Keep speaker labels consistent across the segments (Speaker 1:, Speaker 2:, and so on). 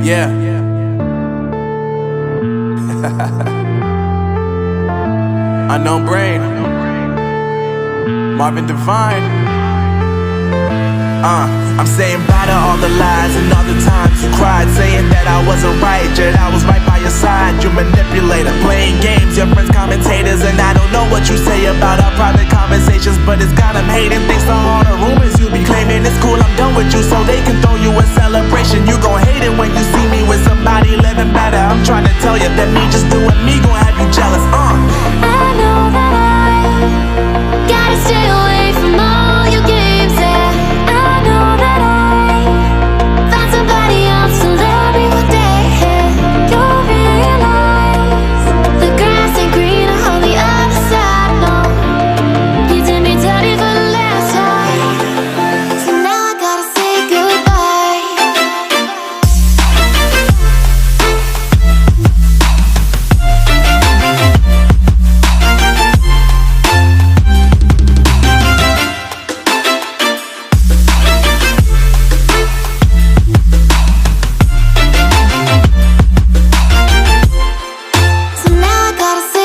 Speaker 1: Yeah. Unknown Brain, Marvin Devine. I'm saying bye to all the lies and all the times you cried, saying that I wasn't right, yet I was right by your side. You manipulator, playing games, your friends commentators, and I don't know what you say about our private conversations, but it's got them hating. Thanks to all the rumors you be claiming. It's cool, I'm done with you, so they can throw you a celebration. You gon' hate it when you see me with somebody living better. I'm trying to tell you that me just doing me gon' have you jealous.
Speaker 2: I know that I gotta stay away from all your games, yeah. I know that I found somebody else to love me one day, yeah. You'll realize the grass ain't greener on the other side, no. You did me dirty for the last time, so now I gotta say goodbye. So now I gotta say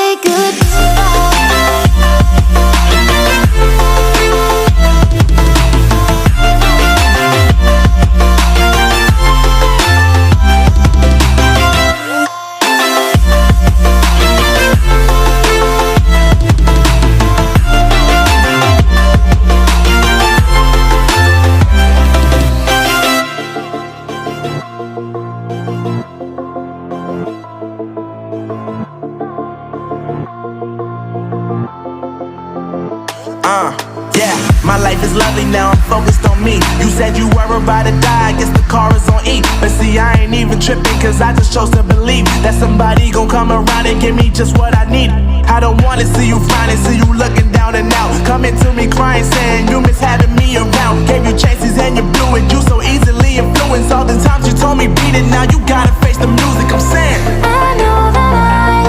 Speaker 1: Yeah, my life is lovely now, I'm focused on me. You said you were about to die, I guess the car is on E. But see, I ain't even tripping, cause I just chose to believe that somebody gon' come around and give me just what I need. I don't wanna see you flying, see you looking down and out, coming to me crying, saying you miss having me around. Gave you chances and you blew it, you so easily influenced. All the times you told me beat it, now you gotta face the music. I'm saying
Speaker 2: I know that I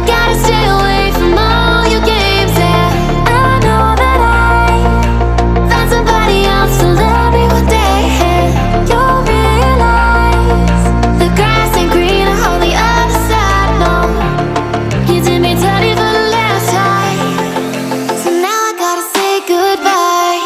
Speaker 2: gotta stay away from all your games, yeah. I know that I found somebody else to love me one day, yeah. You'll realize the grass ain't greener on the other side, no. You did me dirty for the last time, so now I gotta say goodbye.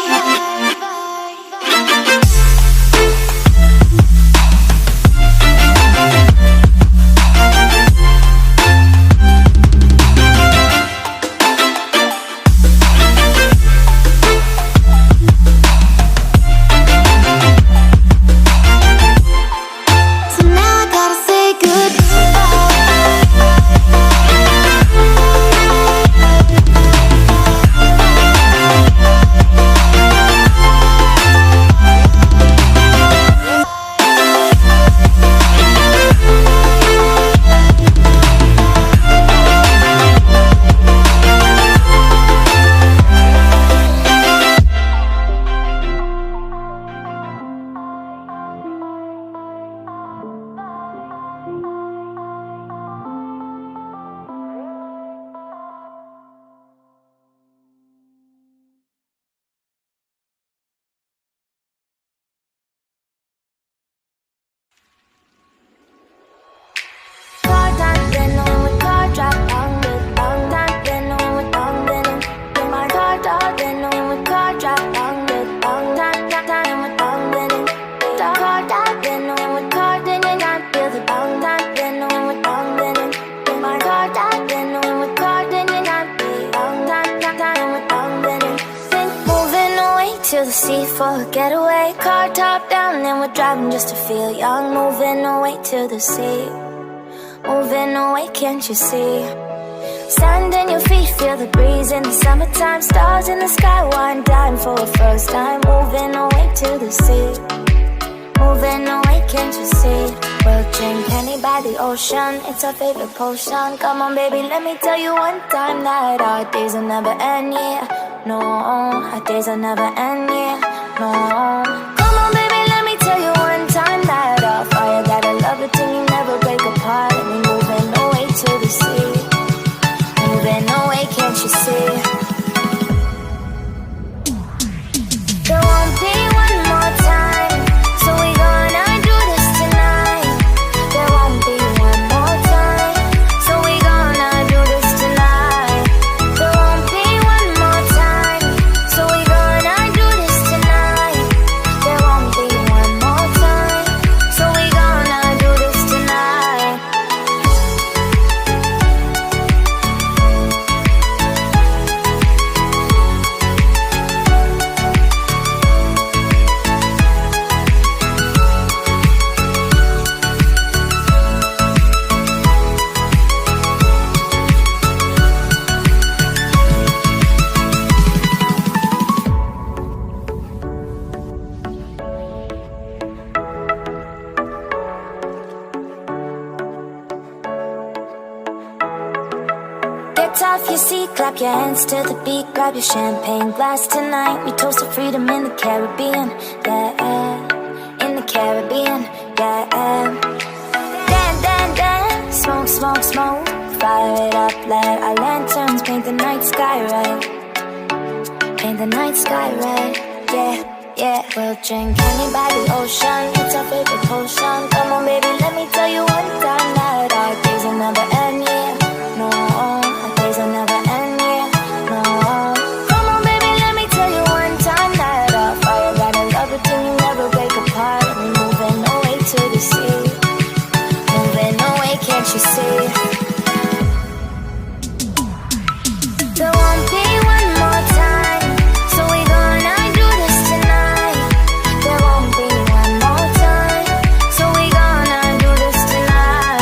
Speaker 2: So now I gotta say to the sea for a getaway. Car top down and we're driving just to feel young. Moving away to the sea, moving away, can't you see? Sand in your feet, feel the breeze in the summertime. Stars in the sky, one dime for a first time. Moving away to the sea, moving away, can't you see? We'll drink honey by the ocean, it's our favorite potion. Come on baby, let me tell you one time that our days will never end, yeah. No, our days will never end, yeah. No. Come on baby, let me tell you one time that our fire got a love it till you never break apart. And we moving away to the sea, moving away, can't you see? There won't be one more time, so we gonna do this tonight. lights off your seat, clap your hands to the beat, grab your champagne glass tonight. We toast to freedom in the Caribbean, yeah, in the Caribbean, yeah. Dance, dance, dance, smoke, smoke, smoke, fire it up, let our lanterns paint the night sky red, paint the night sky red, yeah, yeah. We'll drink honey by the ocean, it's our favorite potion. Come on baby, let me tell you one time that our days will never end, yeah. No, our days will never end, yeah. No. Come on baby, let me tell you one time that our fire got a love it till you never break apart. And we're moving away to the sea, moving away, can't you see? There won't be one more time, so we gonna do this tonight. There won't be one more time, so we gonna do this tonight.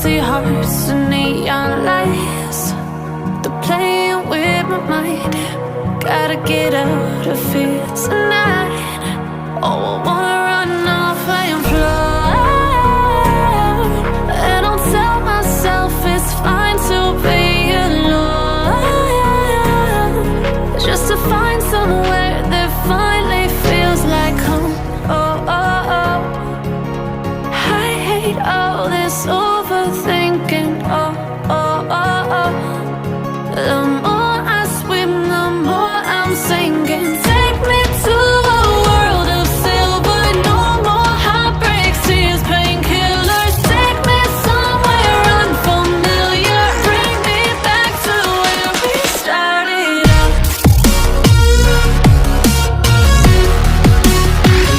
Speaker 3: empty hearts and neon lights. They're playing with my mind. Gotta get out of here tonight. Oh, I wanna run off and fly. And I'll tell myself it's fine to be alone, just to find somewhere that finally feels like home. Oh, oh, oh. I hate all this overthinking. Oh, oh, oh, oh. The more I swim, the more I'm sinking. Take me to a world of silver. No more heartbreaks, tears, painkillers. Take me somewhere unfamiliar. Bring me back to where we started out.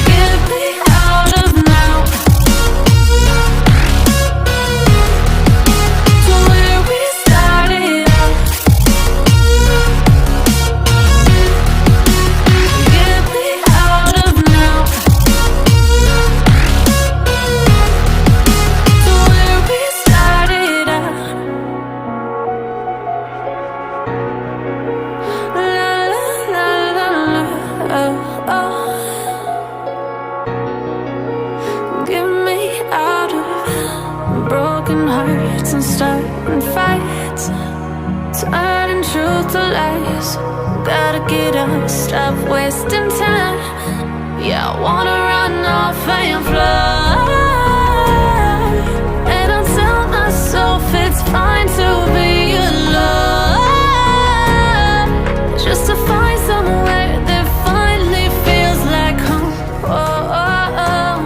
Speaker 3: Get me out of now, to where we started out. Get me out of now, to where we started out. La la la la la, oh, oh. Get me out of broken hearts and starting fights, turning truth to lies. Gotta get up, stop wasting time. Yeah, I wanna run off and fly. And I'll tell myself it's fine to be alone, just to find somewhere that finally feels like home. Oh, oh, oh.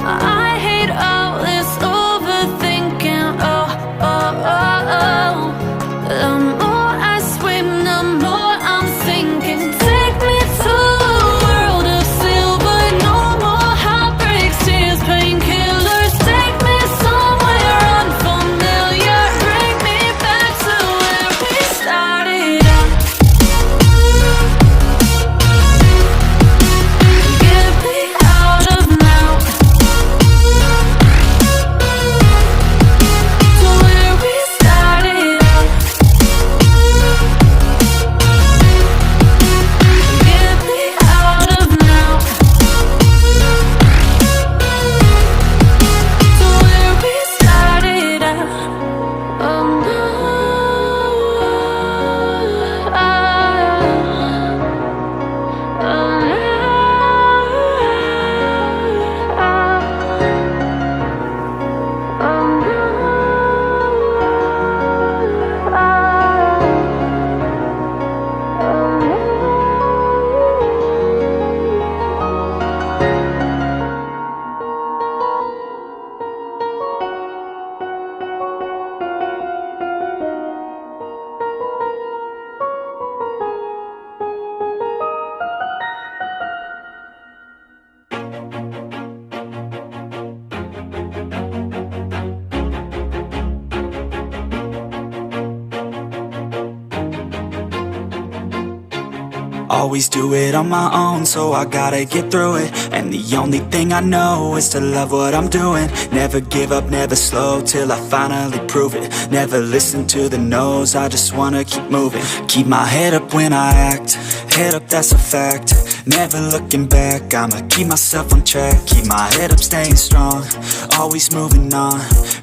Speaker 3: I hate all this overthinking. Oh, oh, oh, oh. The more I swim, the more I'm sinking. Take me to a world of silver. No more heartbreaks, tears, painkillers. Take me somewhere unfamiliar. Bring me back to where we started out. Get me out of now, to where we started out. Get me out of now, to where we started out. Oh no,
Speaker 1: Always do it on my own, so I gotta get through it. And the only thing I know is to love what I'm doing. Never give up, never slow, till I finally prove it. Never listen to the no's, I just wanna keep moving. Keep my head up when I act, head up, that's a fact. Never looking back, I'ma keep myself on track. Keep my head up, staying strong, always moving on.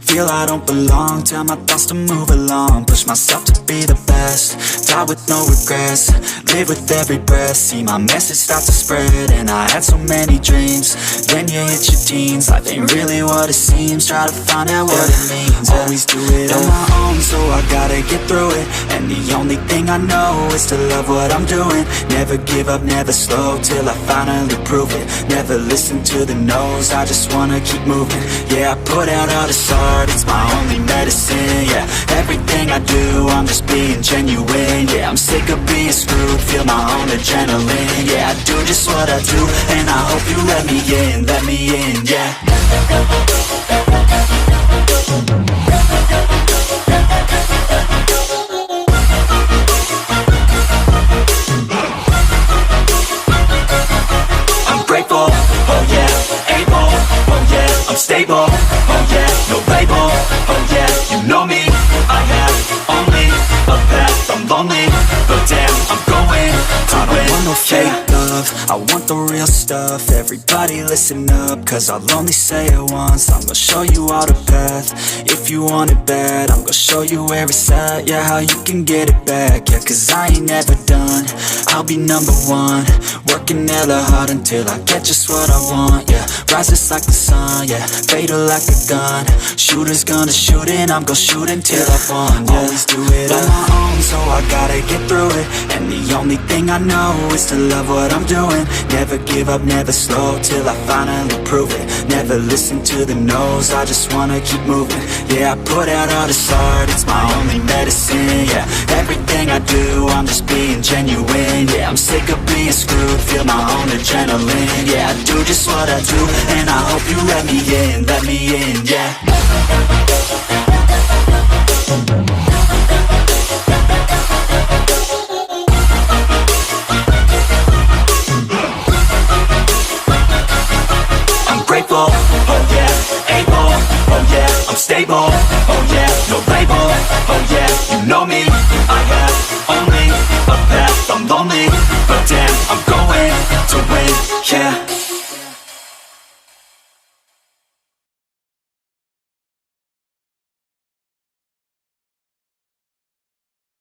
Speaker 1: Feel I don't belong, tell my thoughts to move along. Push myself to be the best, die with no regrets. Live with every breath, see my message start to spread. And I had so many dreams, then you hit your teens. Life ain't really what it seems, try to find out what it means. Always do it on my own, so I gotta get through it. And the only thing I know is to love what I'm doing. Never give up, never slow, till I finally prove it. Never listen to the no's, I just wanna keep moving. Yeah, I put out all this art, it's my only medicine. Yeah, everything I do, I'm just being genuine. Yeah, I'm sick of being screwed, feel my own adrenaline. Yeah, I do just what I do, and I hope you let me in, yeah. I'm grateful, oh yeah, able, oh yeah, I'm stable, oh yeah, no label, oh
Speaker 4: I want the real stuff, everybody listen up, cause I'll only say it once. I'm gonna show you all the path, if you want it bad. I'm gonna show you where it's at, yeah, how you can get it back. Yeah, cause I ain't never done, I'll be number one. Working hella hard until I get just what I want, yeah. Rises like the sun, yeah, fatal like a gun. Shooters gonna shoot and I'm gonna shoot until I won, yeah. Always do it on my own, so I gotta get through it. And the only thing I know is to love what I'm doing. Never give up, never slow, till I finally prove it. Never listen to the no's, I just wanna keep moving. Yeah, I put out all this art, it's my only medicine, yeah. Everything I do, I'm just being genuine, yeah. I'm sick of being screwed, feel my own adrenaline. Yeah, I do just what I do, and I hope you let me in, yeah. Grateful, oh yeah, able, oh yeah, I'm stable, oh yeah, no label, oh yeah, you know me, I have only a path, I'm lonely, but damn, I'm going to win, yeah.